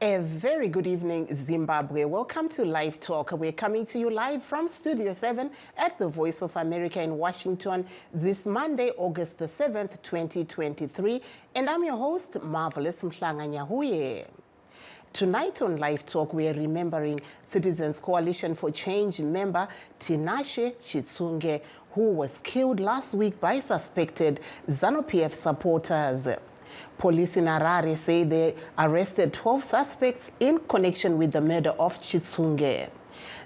A very good evening, Zimbabwe. Welcome to Live Talk. We're coming to you live from Studio 7 at the Voice of America in Washington this Monday, August the 7th, 2023. And I'm your host, Marvelous Mhlanga-Nyahuye. Tonight on Live Talk, we are remembering Citizens Coalition for Change member Tinashe Chitsunge, who was killed last week by suspected ZANU-PF supporters. Police in Harare say they arrested 12 suspects in connection with the murder of Chitsunge.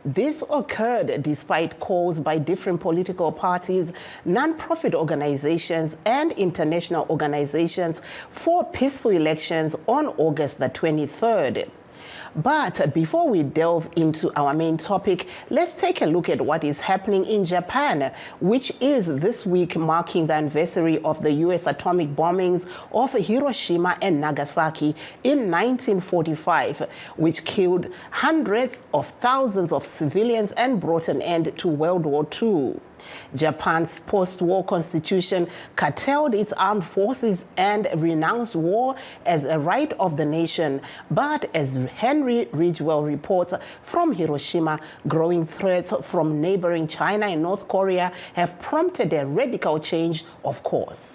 This occurred despite calls by different political parties, non-profit organizations, and international organizations for peaceful elections on August the 23rd. But before we delve into our main topic, let's take a look at what is happening in Japan, which is this week marking the anniversary of the U.S. atomic bombings of Hiroshima and Nagasaki in 1945, which killed hundreds of thousands of civilians and brought an end to World War II. Japan's post-war constitution curtailed its armed forces and renounced war as a right of the nation. But as Henry Ridgewell reports from Hiroshima, growing threats from neighboring China and North Korea have prompted a radical change of course.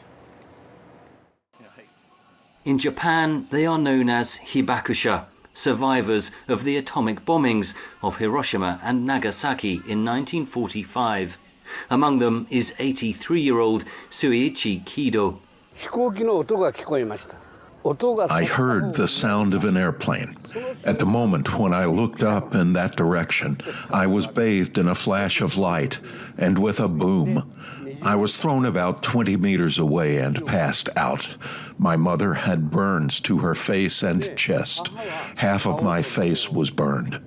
In Japan, they are known as hibakusha, survivors of the atomic bombings of Hiroshima and Nagasaki in 1945. Among them is 83-year-old Suichi Kido. I heard the sound of an airplane. At the moment when I looked up in that direction, I was bathed in a flash of light and with a boom. I was thrown about 20 meters away and passed out. My mother had burns to her face and chest. Half of my face was burned.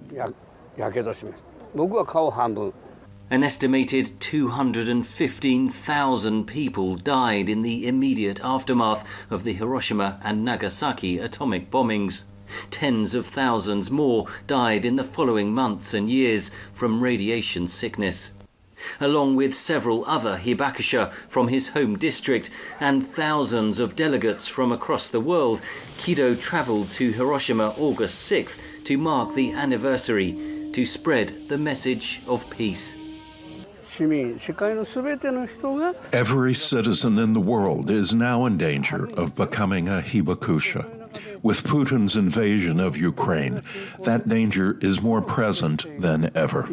An estimated 215,000 people died in the immediate aftermath of the Hiroshima and Nagasaki atomic bombings. Tens of thousands more died in the following months and years from radiation sickness. Along with several other hibakusha from his home district and thousands of delegates from across the world, Kido travelled to Hiroshima August 6th to mark the anniversary, to spread the message of peace. Every citizen in the world is now in danger of becoming a hibakusha. With Putin's invasion of Ukraine, that danger is more present than ever.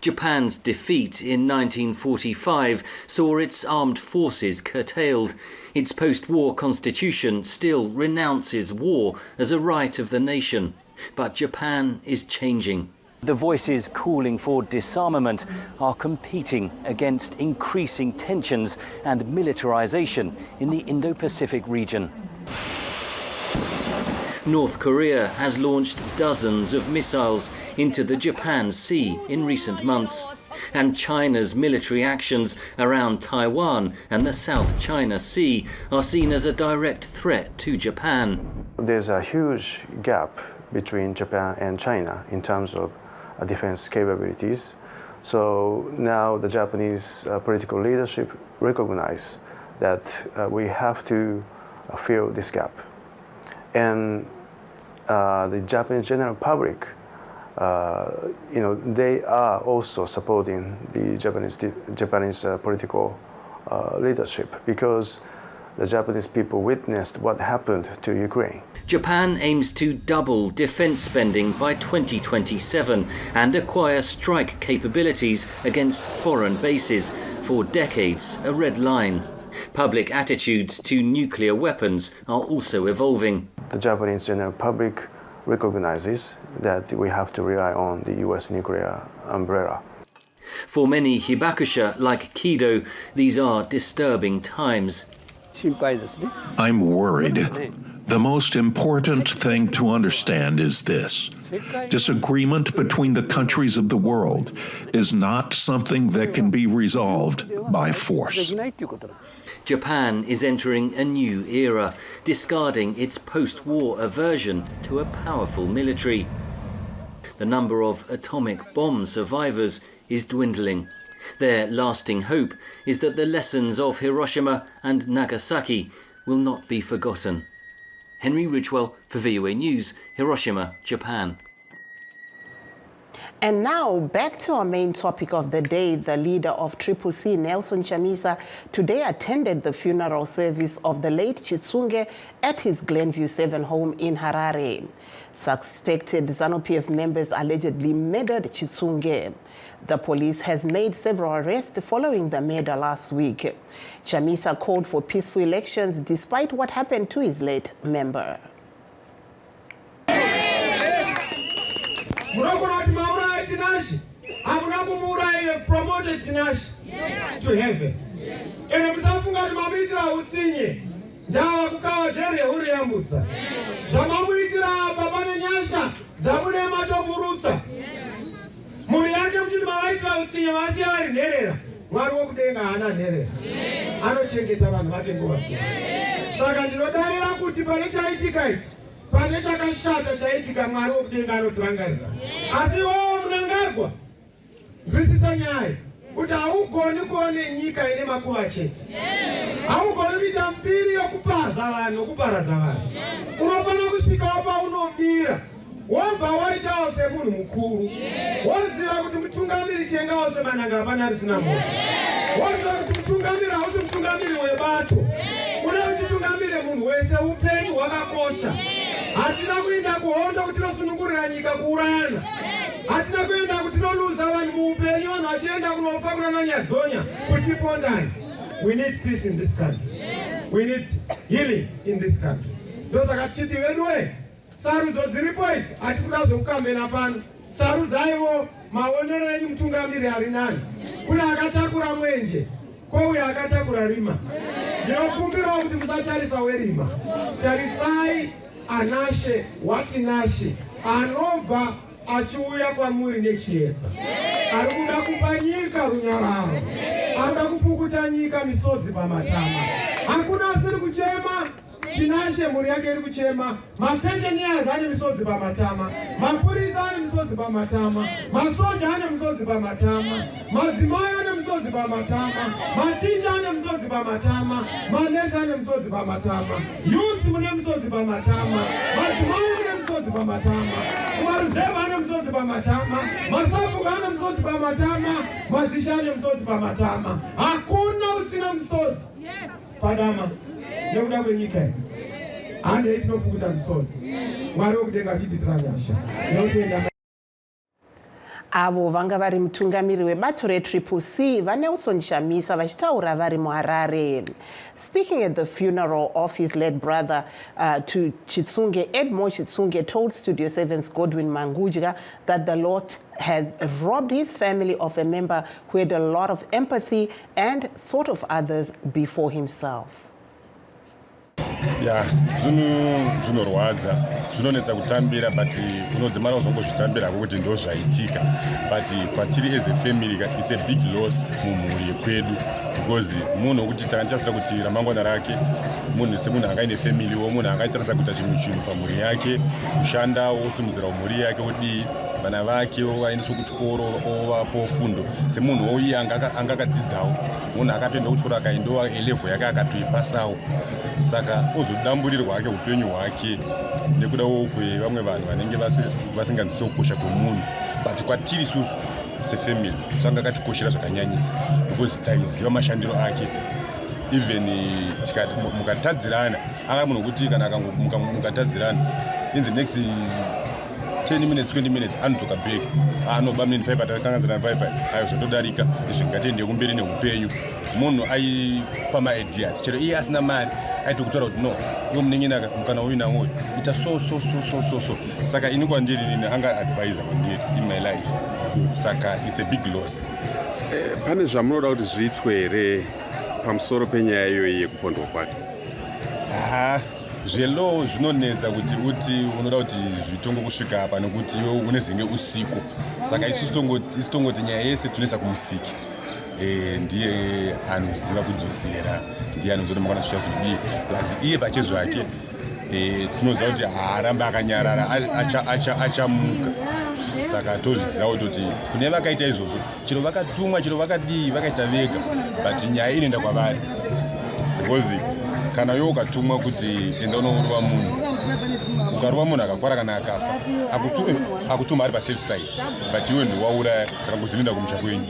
Japan's defeat in 1945 saw its armed forces curtailed. Its post-war constitution still renounces war as a right of the nation. But Japan is changing. The voices calling for disarmament are competing against increasing tensions and militarization in the Indo-Pacific region. North Korea has launched dozens of missiles into the Japan Sea in recent months, and China's military actions around Taiwan and the South China Sea are seen as a direct threat to Japan. There's a huge gap between Japan and China in terms of defense capabilities. So now the Japanese political leadership recognize that we have to fill this gap. And the Japanese general public, they are also supporting the Japanese political leadership because the Japanese people witnessed what happened to Ukraine. Japan aims to double defense spending by 2027 and acquire strike capabilities against foreign bases, for decades a red line. Public attitudes to nuclear weapons are also evolving. The Japanese general public recognizes that we have to rely on the US nuclear umbrella. For many hibakusha like Kido, these are disturbing times. I'm worried. The most important thing to understand is this. Disagreement between the countries of the world is not something that can be resolved by force. Japan is entering a new era, discarding its post-war aversion to a powerful military. The number of atomic bomb survivors is dwindling. Their lasting hope is that the lessons of Hiroshima and Nagasaki will not be forgotten. Henry Ridgewell for VOA News, Hiroshima, Japan. And now, back to our main topic of the day. The leader of CCC, Nelson Chamisa, today attended the funeral service of the late Chitsunge at his Glenview 7 home in Harare. Suspected ZANU-PF members allegedly murdered Chitsunge. The police has made several arrests following the murder last week. Chamisa called for peaceful elections despite what happened to his late member. Promoted to heaven. And Msafunga Mamitra Utsinye, Jawa Kukawa Jerry Uriambusa. Jamamwitira Babane Nyasha, Zabune Matofurusa. Muriake Mwaitra Utsinye, Masiari Nerera. Waru Kudenga Ana Nerera. Ano Chengetavan Matengo. Saka Jirodara Kutipanecha Itikai. Panecha Kashata Chaitika Maru Kudenga no Trangarita. Asiwo Mnangagwa. Zwisisa nyaya kuti augoni kuone nyika ine makuva chete. Augoni kuita mbiri yokupaza vanhu nokuparadza vanhu. Unofana kusvika apa unomira wobva waitawo semunhu mukuru, woziva kuti mutungamiri chengawo semananga hapana risina moto, woziva kuti mutungamiri hauti mutungamiri webato, unoda kuti utungamire munhu wese. Upenyu hwakakosha. Hatina kuenda kuhondo kuti tinosunungurira nyika kuurayana. Hatina kuenda kuti tinoluza vanhu muupenyu, vanhu vachienda kunofa kunananyadzonya kutipondani. We need peace in this country. We need healing in this country. Ndosaka tichiti veduwe sarudzo dziripo idzi hatisingazokukambena pano. Sarudzaiwo maonero enyu mutungamiri ari nani. Kune akatakura mwenje, kwouyo akatakura rima. Ndinokumbirawo kuti musatarisa werima. Tarisai anashe watinashe anobva achiuya kwamuri nechiedza. Ari kuda kupa nyika runyararo. Ari kuda kupukuta nyika misodzi pamatama. Hakuna asiri kuchema tinashe muri yake iri kuchema. Mapenjeniers ane misodzi pamatama. Mapurisa ane misodzi pamatama. Masoja ane misodzi pamatama. Madzimai ane misodzi pamatama. Maticha ane misodzi pamatama. Manesi ane misodzi pamatama. Youth mune misodzi pamatama. Madzimai ane misodzi pamatama. Maruzeva ane misodzi pamatama. Masapuka ane misodzi pamatama. Madzisha ane misodzi pamatama. Hakuna usina misodzi padama. Nekuda kwenyika iyi hande tinopukuta misodzi. Mwari wokudenga achititiranyasha. Ndinokuenda avo vanga vari mutungamiri webato reCCC vaNelson Chamisa vachitaura vari muHarare. Speaking at the funeral of his late brother to Chitsunge, Edmond Chitsunge told Studio 7's Godwin Mangudya that the Lord has robbed his family of a member who had a lot of empathy and thought of others before himself. Yeah, zvinorwadza, zvinonetsa kutambira, but unodzimara uzongozvitambira kuti ndo zvaitika. But kwatiri as a family, it's a big loss mumhuri kwedu, because munhu wekuti takachasira kuti ramangwana rake, munhu semunhu anga ine family wo, munhu akatarisa kuita chinhu pamhuri yake, kushanda wosimudzira mhuri yake wodii, vana vake vaendeswa kuchikoro ovapo fundo. Semunhu woiye anga akadzidzawo, munhu akapenda kuchikoro akaendawo level yake akatoipasawo. Saka uzodamburirwa hake upenyu hwake nekuda kwokwe vamwe vanhu vanenge vasinganzwisi kukosha kwemunhu. But kwatiri isusu sefamily sanga akatikoshera zvakanyanyisa, because taiziva mashandiro ake. Even mukatadzirana, anga munhu kuti kana mukatadzirana in the next 10 minutes 20 minutes anodzoka back, anoba mnini paipa takangazana paipa ayo zvotodarika zvingatende kumberi neupenyu. Munhu aipa maideas chero iye asina mari aiti kutaura kuti no iwo munengenaka mukana uinawo ita so. Saka ini kwandiri anga advisor kwandiri in my life. Saka it's a big loss. Pane zvamunoda kuti zviitwe here pamusoro penyaya iyoyi yekupondwa kwake? Zvelo zvinonetsa kuti unoda kuti zvitongo kusvika apa nekuti iwe unezenge usiku. Saka isusu tongoti nyaya yese tunesa kumusiki. Ndiye anoziva kudzosera, ndiye anoziva makana zvichazodii. Plus iye pachezvake tinoziva kuti haaramba akanyarara, achamuka. Saka tozviziva kuti kune vakaita izvozvo, chero vakatumwa, chero vakadii, vakaita vega, but nyaya inoenda kwavari. Because kana iwe ukatumwa kuti enda unourova munhu ukarova munhu akakwara kana akafa akutuma ari pasafe side but iwe ndowauraya saka kuzvinoenda kumusha kwenyu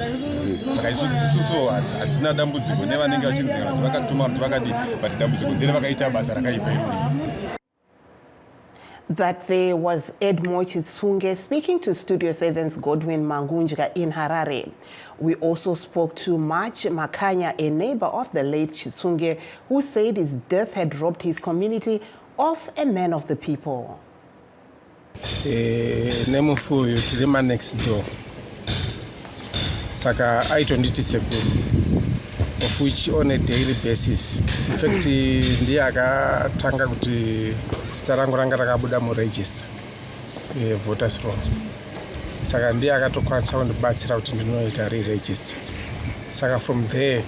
saka isusu hatina dambudziko nevanenge vachinzira kuti vakatuma kuti vakadi but dambudziko ndere vakaita basa rakaipa irori. That there was Edmo Chitsunge speaking to Studio 7's Godwin Mangunjika in Harare. We also spoke to March Makanya, a neighbor of the late Chitsunge, who said his death had robbed his community of a man of the people. Nemufuyu tilima next door. Saka aitonditi sekuru, of which on a daily basis. In fact, ndiye akatanga kuti zita rangu ranga rakabuda muregister voters roll. Saka ndiye akatokwanisa kundibatsira kuti ndinoita re-register. Saka from there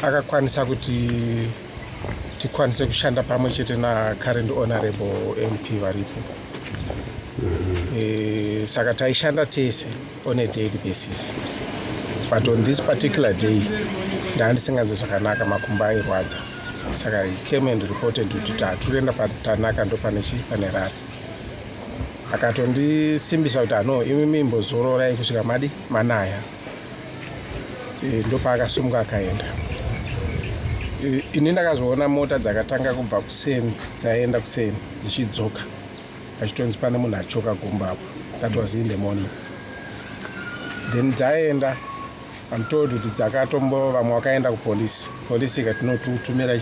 akakwanisa kuti tikwanise kushanda pamwe chete na current honorable MP varipo. Saka taishanda tese on a daily basis. But on this particular day, ndandisinganze zvakanaka makumbo airwadza. Saka he came and reported kuti turenda patanaka ndo pane rari. Akatondisimbisa kuti ano imi imbozororai kusvika manaya. Ndo paakasumuka akaenda. Ini ndakazoona mota dzakatanga kubva kuseni dzaenda kuseni dzichidzoka. Achitonzi pane munhu achoka gumbapo. That was in the morning. Then dzaenda I'm told kuti dzakatombo vamwe wakaenda kupolisi. Polisi ikati notutumira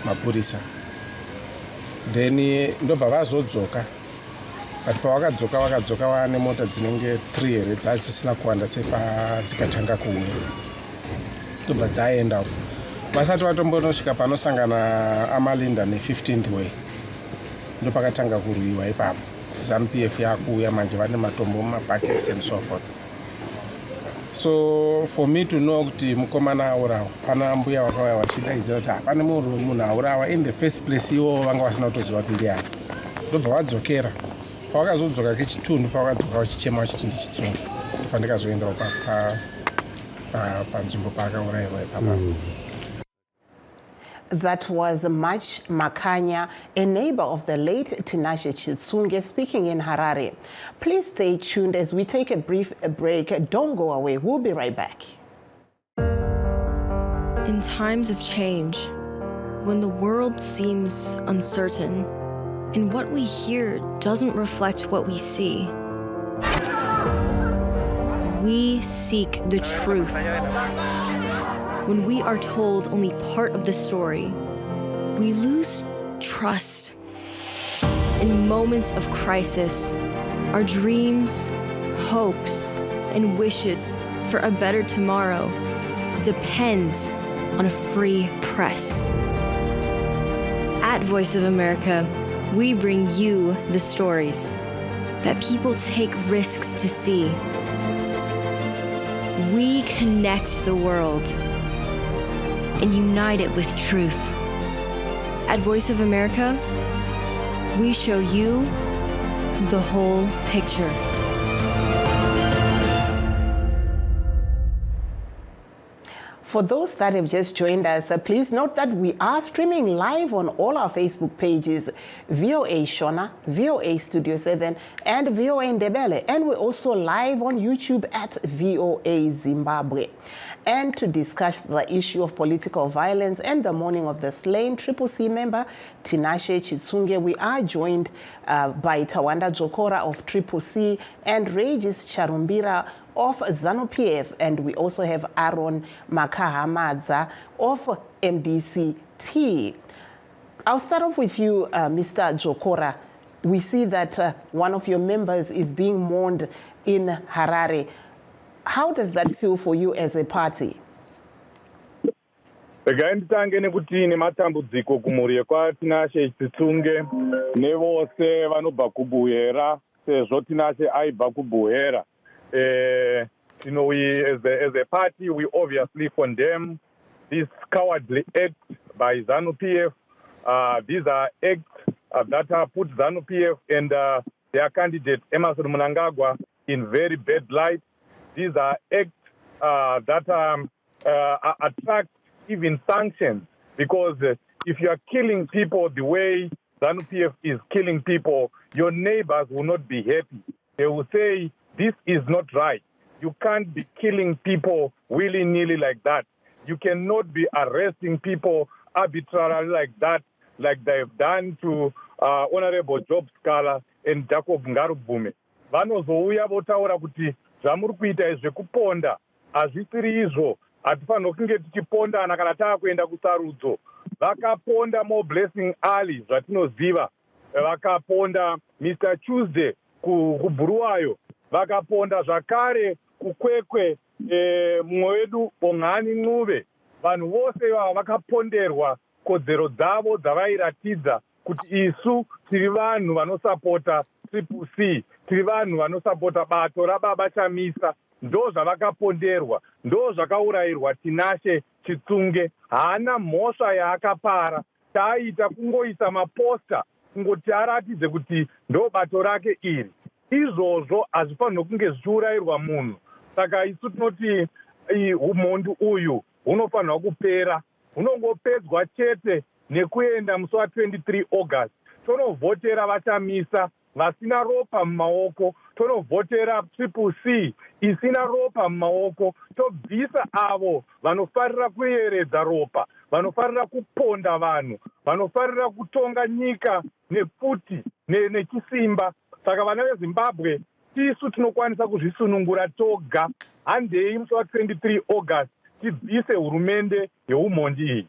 mapurisa. Then ndobva vazodzoka. But vakadzoka vane mota dzinenge 3 here dzasisina kuwanda sepa dzikatanga kuuya. Ndobva dzaenda. Vasati vatombonosvika panosangana Amalinda ne15th way. Ndo pakatanga kurwiwa ipapo. ZANU-PF yakuuya manje vane matombo mumabuckets and so forth. So for me to know kuti mukomana aurawa pana mbuya wakauya vachidaidzira kuti hapana munhu aurawa in the first place ivo vanga vasina kutoziva kuti ndiani. Ndobva vadzokera pavakazodzoka kechitundu pavakadzoka vachichema vachiti ndichitsunga pandikazoendawo panzvimbo paakaurayirwa ipapo. That was March Makanya, a neighbor of the late Tinashe Chitsunge, speaking in Harare. Please stay tuned as we take a brief break. Don't go away. We'll be right back. In times of change, when the world seems uncertain and what we hear doesn't reflect what we see, we seek the truth. When we are told only part of the story, we lose trust. In moments of crisis, our dreams, hopes, and wishes for a better tomorrow depends on a free press. At Voice of America, we bring you the stories that people take risks to see. We connect the world and unite it with truth. At Voice of America, we show you the whole picture. For those that have just joined us, please note that we are streaming live on all our Facebook pages, VOA Shona, VOA Studio 7, and VOA Ndebele. And we're also live on YouTube at VOA Zimbabwe. And to discuss the issue of political violence and the mourning of the slain CCC member, Tinashe Chitsunge, we are joined by Tawanda Jokora of CCC and Regis Charumbira of ZANU-PF, and we also have Aaron Makahamadza of MDC-T. I'll start off with you, Mr. Jokora. We see that one of your members is being mourned in Harare. How does that feel for you as a party? Nditange nekuti nematambudziko kumhuri kwaTinashe Chitsunge nevose vanobva kuBuhera sezvo Tinashe aibva kuBuhera. We as a party, we obviously condemn this cowardly act by ZANU-PF. These are acts that put ZANU-PF and their candidate Emerson Mnangagwa in very bad light. These are acts that attract even sanctions, because if you are killing people the way ZANU-PF is killing people, your neighbors will not be happy. They will say, this is not right. You can't be killing people willy-nilly like that. You cannot be arresting people arbitrarily like that, like they've done to Honorable Job Scala and Jacob Ngarubume. Vanozouya votaura kuti zvamuri kuita zvekuponda hazvisiri izvo, hatifanira kunge tichipondana kana taakuenda kusarudzo. Vakaponda Mo Blessing Ali zvatinoziva, vakaponda Mr. Tuesday kubhuruwayo, vakaponda zvakare kukwekwe mumwe wedu Bongani Ncube. Vanhu vose vava vakaponderwa kodzero dzavo dzavairatidza kuti isu tiri vanhu vanosapota Triple C, tiri vanhu vanosapota bato rababa Chamisa. Ndo zvavakaponderwa, ndo zvakaurayirwa Tinashe Chitsunge. Haana mhosva yaakapara, taaita kungoisa maposta kungoti aratidze kuti ndo bato rake iri. Izvozvo hazvifanira kunge zvichiurayirwa munhu. Saka isu tinoti umhondi uyu hunofanirwa kupera. Hunongopedzwa chete nekuenda musi wa23 August. Tonovhotera vaChamisa vasina ropa mumaoko, tonovhotera Triple C isina ropa mumaoko, tobvisa avo vanofarira kuyeredza ropa, vanofarira kuponda vanhu, vanofarira kutonga nyika nepfuti nechisimba. Saka vana veZimbabwe tisu tinokwanisa kuzvisunungura toga. Handei musi wa23 August tibvise hurumende yeumhondi iyi.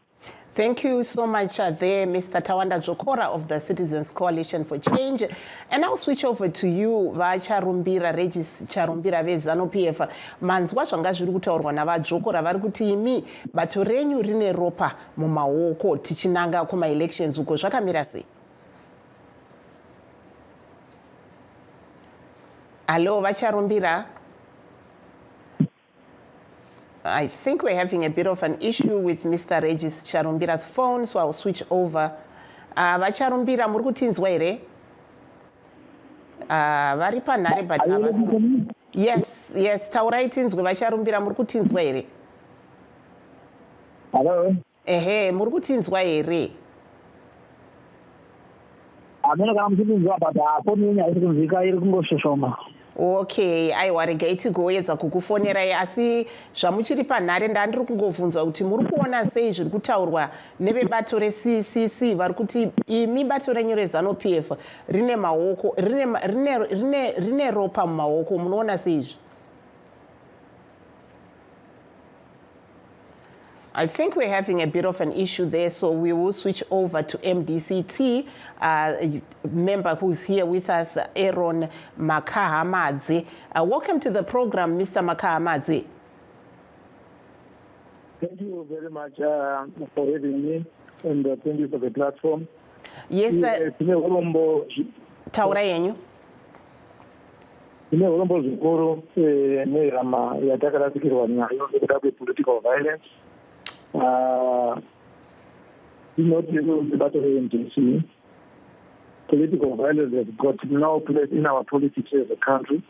Thank you so much there, Mr. Tawanda Jokora of the Citizens Coalition for Change. And I'll switch over to you, Vacharumbira, Regis Charumbira veZANU-PF. Manzwa zvanga zviri kutaurwa navaJokora vari kuti imi bato renyu rine ropa mumaoko tichinanga kuma-elections uko zvakamira sei? Hello, Vacharumbira. I think we're having a bit of an issue with Mr. Regis Charumbira's phone, so I'll switch over. Vacharumbira, muri kutinzwa here? Vari panhare but yes, taurai tinzwe Vacharumbira, muri kutinzwa here? Hello. Ehe, muri kutinzwa here? Amene kana muchitinzwa but phone yenyu haisi kunzwika, iri kungoshoma. Okay, aiwa regai tigoedza kukufonerai, asi zvamuchiri panhare ndandiri kungovunzwa kuti muri kuona sei zviri kutaurwa nevebato reCCC vari kuti imi bato renyu reZANU-PF rine maoko rine ropa mumaoko, munoona seizvi? I think we're having a bit of an issue there, so we will switch over to MDCT, a member who's here with us, Aaron Makahamadze. Welcome to the program, Mr. Makahamadze. Thank you very much for having me, and thank you for the platform. Yes, sir. Taura yenyu. Tine urombo zvikuru nerama yatakarasikirwa nayo nekuda kwepolitical violence. Not the battle in DC. Political violence has got no place in our politics as a country.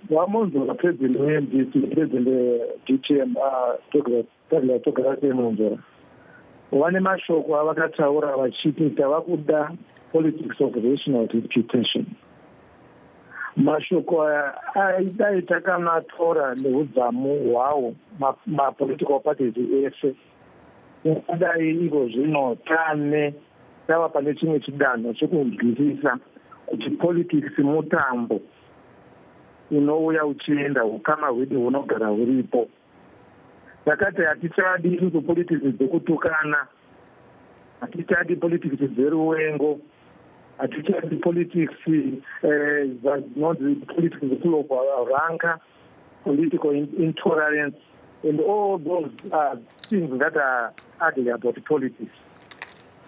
One of the president of MDC, president DTM, one mashoko avakataura vachiti vakuda politics of rational reputation. Mashoko aidaita kana tora neudzamu hwawo mapolitical parties ese kudai iko zvino tava pane chimwe chidanho chekunzwisisa kuti politics mutambo unouya uchienda, ukama hwedu hunogara huripo. Takati hatichadi idzo politics dzekutukana, hatichadi politics dzeruvengo, hatichadi politics politics full of rancor, political intolerance, and all those are things that are ugly about politics.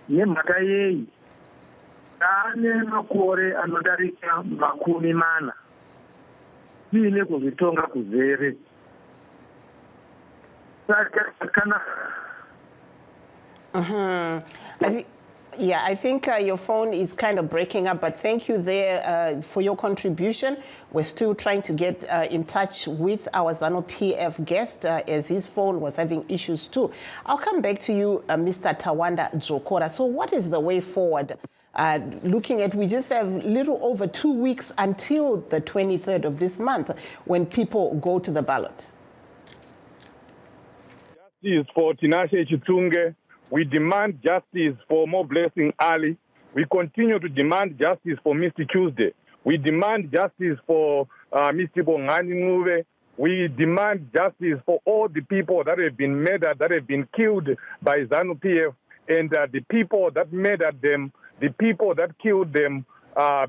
Nemhaka yei ane makore anodarika makumi mana tiine kuzvitonga kuzere. Saka kana Yeah, I think your phone is kind of breaking up, but thank you there for your contribution. We're still trying to get in touch with our ZANU-PF guest as his phone was having issues too. I'll come back to you, Mr. Tawanda Dzokora. So what is the way forward? Looking at, we just have little over 2 weeks until the 23rd of this month when people go to the ballot. Justice for Tinashe Chitsunge. We demand justice for More Blessing Ali. We continue to demand justice for Mr. Tuesday. We demand justice for Mr. Bongani Nguve. We demand justice for all the people that have been murdered, that have been killed by ZANU-PF, and the people that murdered them, the people that killed them,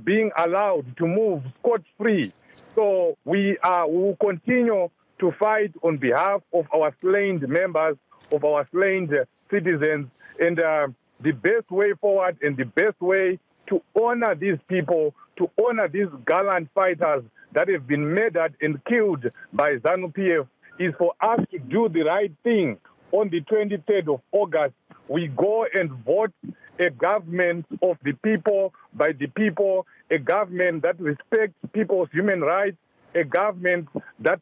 being allowed to move scot-free. So we will continue to fight on behalf of our slain members, of our slain citizens, and the best way forward and the best way to honor these people, to honor these gallant fighters that have been murdered and killed by ZANU-PF is for us to do the right thing. On the 23rd of August, we go and vote a government of the people, by the people, a government that respects people's human rights, a government that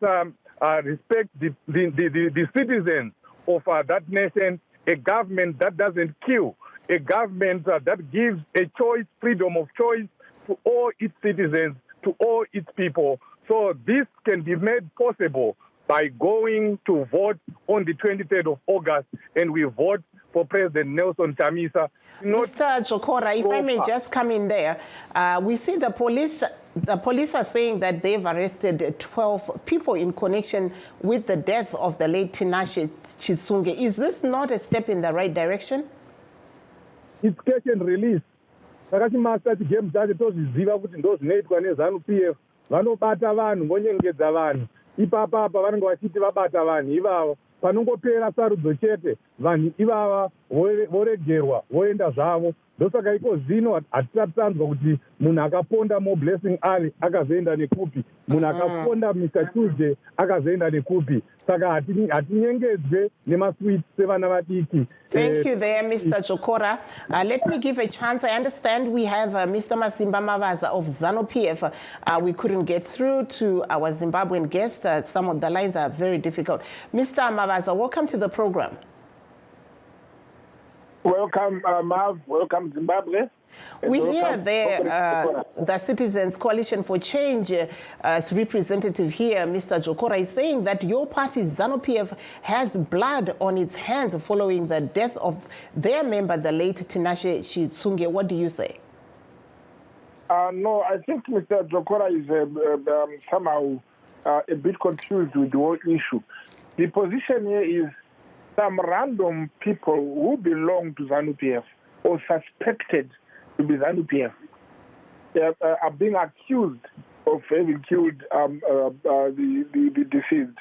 respects the citizens of that nation, a government that doesn't kill, a government that gives a choice, freedom of choice to all its citizens, to all its people. So this can be made possible by going to vote on the 23rd of August, and we vote for President Nelson Chamisa. Mr. Dzokora, if I may just come in there, we see the police are saying that they've arrested 12 people in connection with the death of the late Tinashe Chitsunge. Is this not a step in the right direction? It's catch and release. Vakachimasta game dzacho toziziva kuti ndozvinoitwa neZANU-PF. Vanobata vanhu vonyengedza vanhu. Ipapa vanenge vachiti vabata vanhu ivavo. Panongopera sarudzo chete, vanhu ivava voregerwa, voenda zvavo. Ndosaka iko zvino hatitatanzwa kuti munhu akaponda More Blessing Ali akazoenda nekupi, munhu akaponda Mr. Tuesday akazoenda nekupi. Saka hatinyengedzwe nemaswiti sevana vadiki. Thank you there, Mr. Dzokora. Let me give a chance. I understand we have Mr. Masimba Mavaza of ZANU-PF. We couldn't get through to our Zimbabwean guest. Some of the lines are very difficult. Mr. Mavaza, welcome to the program. Welcome, Mav. Welcome, Zimbabwe. We hear there the Citizens Coalition for Change representative here, Mr. Dzokora, is saying that your party, ZANU-PF, has blood on its hands following the death of their member, the late Tinashe Chitsunge. What do you say? No, I think Mr. Dzokora is somehow a bit confused with the whole issue. The position here is some random people who belong to ZANU-PF or suspected to be ZANU-PF are being accused of having killed the deceased.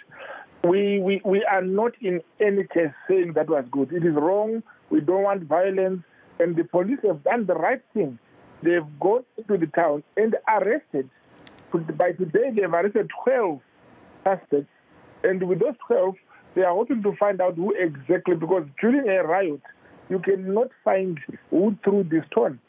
We are not in any case saying that was good. It is wrong. We don't want violence. And the police have done the right thing. They've gone into the town and arrested. By today, they've arrested 12 suspects. And with those 12, they are hoping to find out who exactly, because during a riot, you cannot find who threw the stone.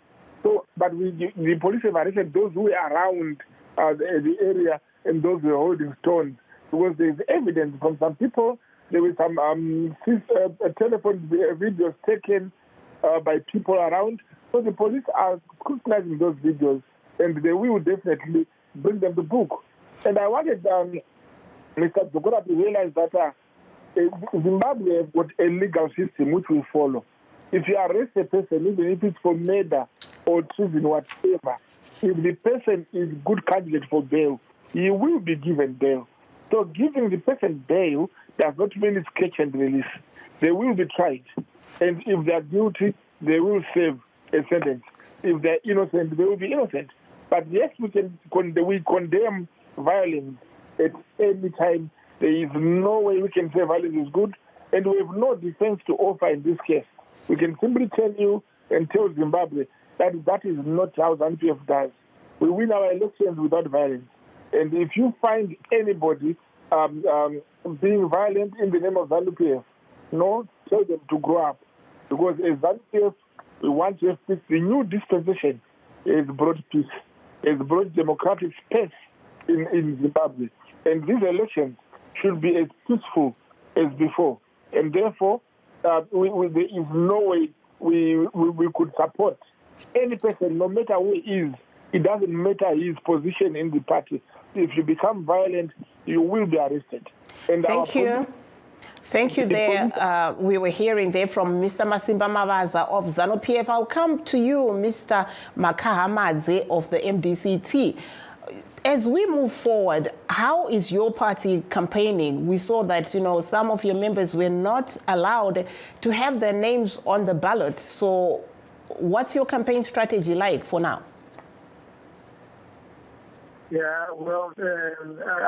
So, but the police have arrested those who were around the area and those who were holding stones, because there is evidence from some people. There were some telephone videos taken by people around. So the police are scrutinizing those videos, and they will definitely bring them to book. And I wanted Mr. Dzokora to realize that Zimbabwe has got a legal system which we follow. If you arrest a person, even if it's for murder or treason, whatever, if the person is a good candidate for bail, he will be given bail. So giving the person bail does not mean it's catch and release. They will be tried. And if they are guilty, they will serve a sentence. If they are innocent, they will be innocent. But yes, we condemn violence at any time. There is no way we can say violence is good, and we have no defense to offer in this case. We can simply tell you and tell Zimbabwe that is not how ZANU-PF does. We win our elections without violence. And if you find anybody being violent in the name of ZANU-PF, tell them to grow up. Because as ZANU-PF, We want to have peace. The new dispensation has brought peace, has brought democratic space in Zimbabwe. And these elections should be as peaceful as before. And therefore, there is no way we could support any person, no matter who he is. It doesn't matter his position in the party. If you become violent, you will be arrested. And thank you. Thank you there. We were hearing there from Mr. Masimba Mavaza of ZANU-PF. I'll come to you, Mr. Makahamadze of the MDCT. As we move forward, how is your party campaigning? We saw that, you know, some of your members were not allowed to have their names on the ballot. So what's your campaign strategy like for now? Yeah, well,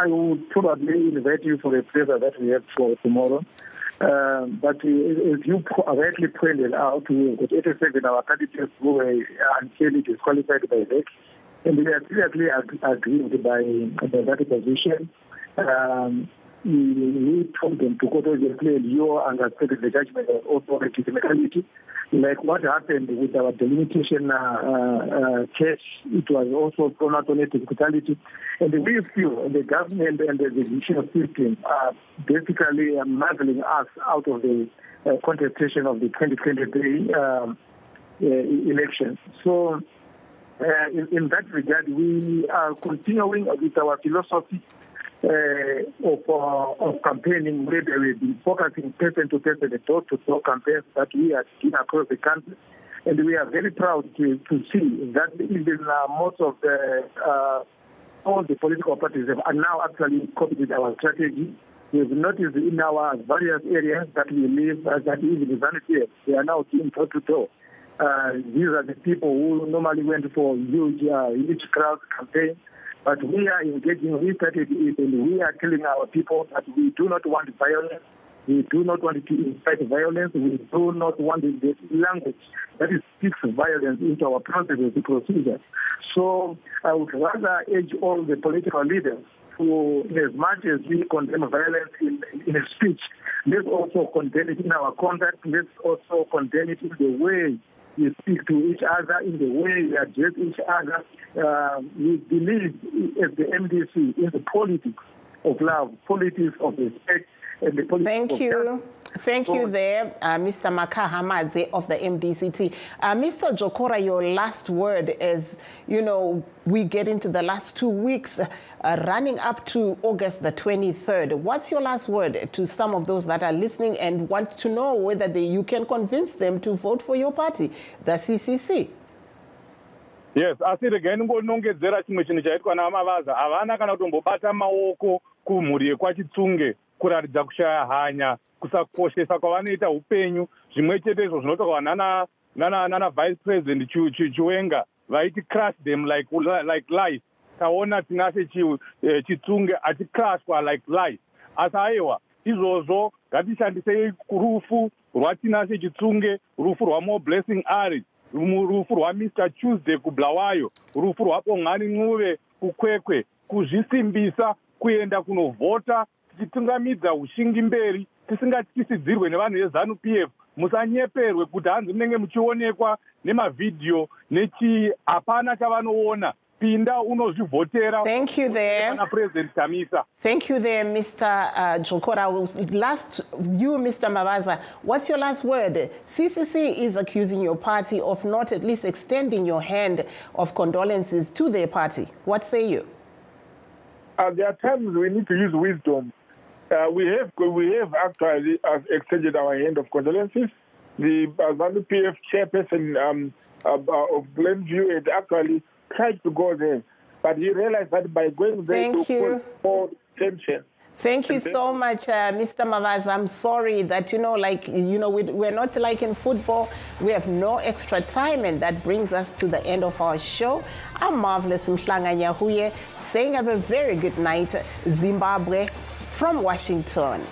I would probably invite you for a prayer that we have for tomorrow. But as you rightly pointed out, we've got 87 our candidates who were unfairly disqualified by that. And we are clearly aggrieved by that position. We told them to go to the play, you understand the judgment of authority technicality. Like what happened with our delimitation case, it was also thrown out on a technicality. And we feel the government and the judicial system are basically muzzling us out of the contestation of the 2023 elections. So, in that regard, we are continuing with our philosophy of campaigning, where we will be focusing person to person, the door-to-door campaigns that we are doing across the country. And we are very proud to see that even most of all the political parties are now actually copied our strategy. We've noticed in our various areas that we live, that even the ZANU-PF, they are now doing door-to-door. These are the people who normally went for huge crowd campaign, but we are engaging. We started it, and we are telling our people that we do not want violence. We do not want to incite violence. We do not want the language that speaks violence into our processes and procedures. So I would rather urge all the political leaders to, as much as we condemn violence in a speech, let's also condemn it in our conduct. Let's also condemn it in the way we speak to each other, in the way we address each other. We believe as the MDC in the politics of love, politics of respect, and the politics Thank you. Thank you there, Mr. Makahamadze of the MDCT. Mr. Jokora, your last word as, you know, we get into the last 2 weeks running up to August the 23rd. What's your last word to some of those that are listening and want to know whether you can convince them to vote for your party, the CCC? Yes, asi regai nonongedzera chimwe chinhu chaitwa naMavaza. Havana kana kutombobata maoko kumhuri yekwachitsunge kuratidza kushaya hanya, kusakoshesa kwavanoita upenyu. Zvimwe chete izvo zvinotaurwa nana vice president Chiwenga vaiti crush them like life. Taona tinase Chitsunge achicrashwa like life. Asi aiwa izvozvo ngatishandisei rufu rwatinase Chitsunge, rufu rwaMore Blessing Ari, rufu rwaMr Tuesday kuBulawayo, rufu rwaBongani Ncube kuKwekwe, kuzvisimbisa kuenda kunovhota tichitungamidza ushingi mberi, tisingatyisidzirwe nevanhu veZANU-PF. Musanyeperwe kuti hanzi munenge muchionekwa nemavidhiyo hapana chavanoona. Pinda unozvivhotera. Thank you there. President Tamisa. Thank you there, Mr. Jokora. You, Mr. Mavaza, what's your last word? CCC is accusing your party of not at least extending your hand of condolences to their party. What say you? There are times we need to use wisdom. We have actually extended our hand of condolences. The ZANU-PF chairperson of Glenview had actually tried to go there, but he realized that by going there to cause more tension. Thank you so much, Mr. Mavaza. I'm sorry that, we're not like in football. We have no extra time, and that brings us to the end of our show. I'm Marvelous Mhlanga Nyahuye saying have a very good night, Zimbabwe, from Washington.